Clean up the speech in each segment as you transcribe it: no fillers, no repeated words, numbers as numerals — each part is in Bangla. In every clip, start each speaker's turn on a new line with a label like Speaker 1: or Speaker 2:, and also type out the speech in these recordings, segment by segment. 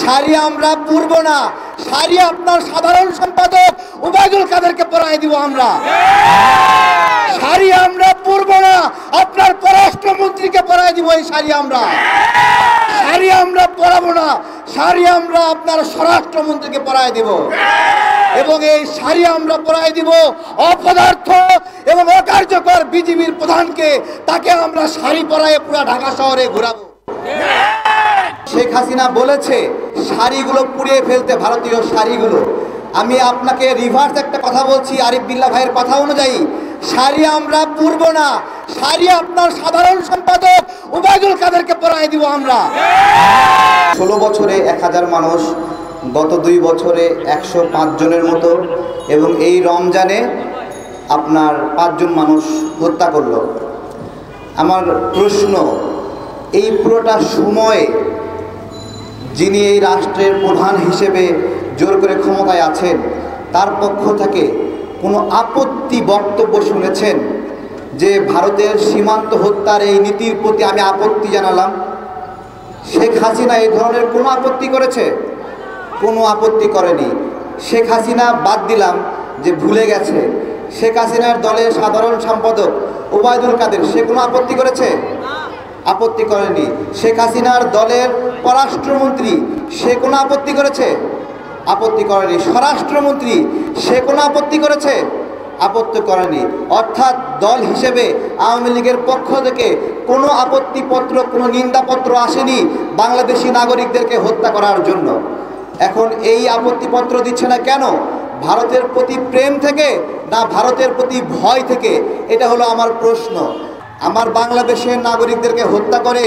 Speaker 1: শাড়ি আমরা পরব না, শাড়ি আপনার সাধারণ সম্পাদক ওবায়দুল কাদেরকে পরায় দিব আমরা। শাড়ি আমরা পরব না, আপনার পররাষ্ট্রমন্ত্রীকে পরায় দিব এই শাড়ি আমরা। শাড়ি আমরা পরাবো না, শাড়ি আমরা আপনার স্বরাষ্ট্রমন্ত্রীকে পরায় দিব। এবং এই শাড়ি আমরা পরায় দিব অপদার্থ এবং অকার্যকর বিজিবির প্রধানকে, তাকে আমরা শাড়ি পরায় পুরো ঢাকা শহরে ঘোরাবো। শেখ হাসিনা বলেছে শাড়িগুলো পুড়িয়ে ফেলতে, ভারতীয় শাড়িগুলো। আমি আপনাকে রিভার্স একটা কথা বলছি, আরিফ বিল্লাহ ভাইয়ের কথা অনুযায়ী শাড়ি আমরা পরব না, শাড়ি আপনার সাধারণ সম্পাদক ওবায়দুল কাদেরকে পরায় দিব আমরা। 16 বছরে 1000 মানুষ, গত 2 বছরে 105 জনের মতো, এবং এই রমজানে আপনার 5 জন মানুষ হত্যা করলো। আমার প্রশ্ন, এই পুরোটা সময়ে যিনি এই রাষ্ট্রের প্রধান হিসেবে জোর করে ক্ষমতায় আছেন, তার পক্ষ থেকে কোনো আপত্তি বক্তব্য শুনেছেন যে ভারতের সীমান্ত হত্যার এই নীতির প্রতি আমি আপত্তি জানালাম? শেখ হাসিনা এই ধরনের কোনো আপত্তি করেছে? কোনো আপত্তি করেনি। শেখ হাসিনা বাদ দিলাম যে ভুলে গেছে, শেখ হাসিনার দলের সাধারণ সম্পাদক ওবায়দুল কাদের, সে কোনো আপত্তি করেছে? আপত্তি করেনি। শেখ হাসিনার দলের পররাষ্ট্রমন্ত্রী, সে কোনো আপত্তি করেছে? আপত্তি করেনি। স্বরাষ্ট্রমন্ত্রী, সে কোনো আপত্তি করেছে? আপত্তি করেনি। অর্থাৎ দল হিসেবে আওয়ামী লীগের পক্ষ থেকে কোনো আপত্তিপত্র, কোনো নিন্দাপত্র আসেনি বাংলাদেশি নাগরিকদেরকে হত্যা করার জন্য। এখন এই আপত্তিপত্র দিচ্ছে না কেন? ভারতের প্রতি প্রেম থেকে না ভারতের প্রতি ভয় থেকে? এটা হলো আমার প্রশ্ন। আমার বাংলাদেশের নাগরিকদেরকে হত্যা করে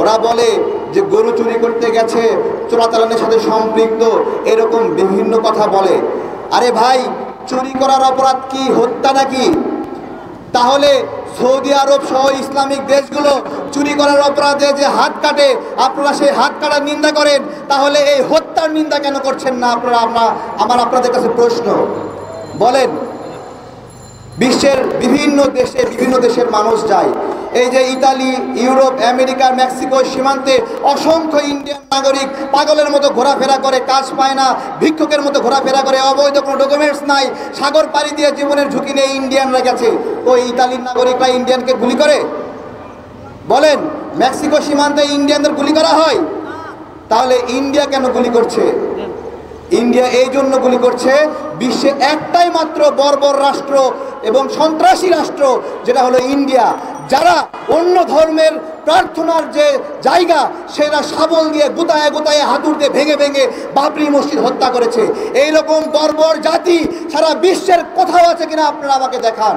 Speaker 1: ওরা বলে যে গরু চুরি করতে গেছে, চোরাচালানের সাথে সম্পৃক্ত, এরকম বিভিন্ন কথা বলে। আরে ভাই, চুরি করার অপরাধ কি হত্যা নাকি? তাহলে সৌদি আরব সহ ইসলামিক দেশগুলো চুরি করার অপরাধে যে হাত কাটে, আপনারা সেই হাত কাটার নিন্দা করেন, তাহলে এই হত্যার নিন্দা কেন করছেন না আপনারা? আমার আপনাদের কাছে প্রশ্ন, বলেন। বিশ্বের বিভিন্ন দেশের মানুষ যায়। এই যে ইতালি, ইউরোপ, আমেরিকা, মেক্সিকো সীমান্তে অসংখ্য ইন্ডিয়ান নাগরিক পাগলের মতো ঘোরাফেরা করে, কাজ পায় না, ভিক্ষুকের মতো ঘোরাফেরা করে, অবৈধ কোনো ডকুমেন্টস নাই, সাগর পাড়ি দিয়ে জীবনের ঝুঁকি নিয়ে ইন্ডিয়ানরা গেছে। তো ইতালির নাগরিকরা ইন্ডিয়ানকে গুলি করে? বলেন, মেক্সিকো সীমান্তে ইন্ডিয়ানদের গুলি করা হয়? তাহলে ইন্ডিয়া কেন গুলি করছে? ইন্ডিয়া এই জন্য গুলি করছে, বিশ্বে একটাই মাত্র বর্বর রাষ্ট্র এবং সন্ত্রাসী রাষ্ট্র, যেটা হলো ইন্ডিয়া। যারা অন্য ধর্মের প্রার্থনার যে জায়গা, সেটা শাবল দিয়ে গুতায় গুতায়, হাতুড় দিয়ে ভেঙে ভেঙে বাবরি মসজিদ হত্যা করেছে। এইরকম বর্বর জাতি সারা বিশ্বের কোথাও আছে কিনা আপনারা আমাকে দেখান।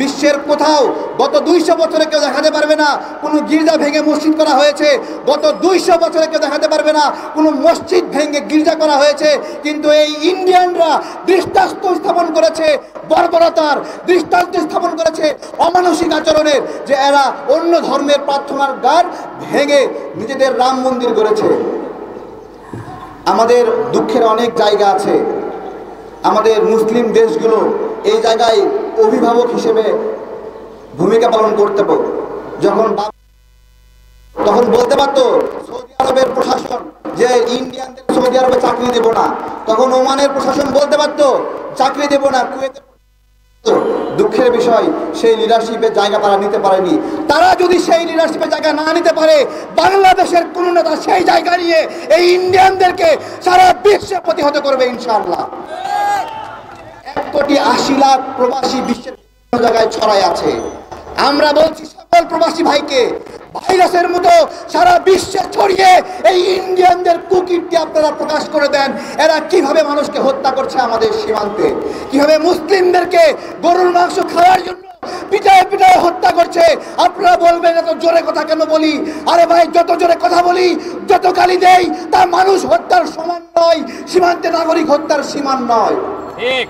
Speaker 1: বিশ্বের কোথাও গত 200 বছরে কেউ দেখাতে পারবে না কোনো গির্জা ভেঙে মসজিদ করা হয়েছে। গত 200 বছরে কেউ দেখাতে পারবে না কোনো মসজিদ ভেঙে গির্জা করা হয়েছে। কিন্তু এই ইন্ডিয়ানরা দৃষ্টান্ত স্থাপন করেছে বর্বরতার, দৃষ্টান্ত স্থাপন করেছে অমানসিক আচরণের, যে এরা অন্য ধর্মের প্রার্থনার দ্বার ভেঙে নিজেদের রাম মন্দির গড়েছে। আমাদের দুঃখের অনেক জায়গা আছে। আমাদের মুসলিম দেশগুলো এই জায়গায় অভিভাবক হিসেবে ভূমিকা পালন করতে পারে। তখন বলতে পারতো সৌদি আরবের প্রশাসন যে ইন্ডিয়ানদের সৌদি আরবে চাকরি দেব না, তখন ওমানের প্রশাসন বলতে পারতো চাকরি দেব না, কুয়েতে। দুঃখের বিষয়, সেই লিডারশিপের জায়গা তারা নিতে পারেনি। তারা যদি সেই লিডারশিপের জায়গা না নিতে পারে, বাংলাদেশের কোন নেতা সেই জায়গা নিয়ে এই ইন্ডিয়ানদেরকে সারা বিশ্বে প্রতিহত করবে ইনশাআল্লাহ। 1,80,00,000 প্রবাসী বিশ্বের বিভিন্ন জায়গায় ছড়ায় আছে। আমরা বলছি সকল প্রবাসী ভাইকে, ভাইরাসের মতো সারা বিশ্বে ছড়িয়ে এই ইন্ডিয়ানদের কুকীর্তি আপনারা প্রকাশ করে দেন। এরা কিভাবে মানুষকে হত্যা করছে আমাদের সীমান্তে, কিভাবে মুসলিমদেরকে গরুর মাংস খাওয়ার জন্য পিটায় পিটায় হত্যা করছে। আপনারা বলবেন এত জোরে কথা কেন বলি? আরে ভাই, যত জোরে কথা বলি, যত গালি দেই, তা মানুষ হত্যার সমান নয়, সীমান্তে নাগরিক হত্যার সীমান নয়। ঠিক।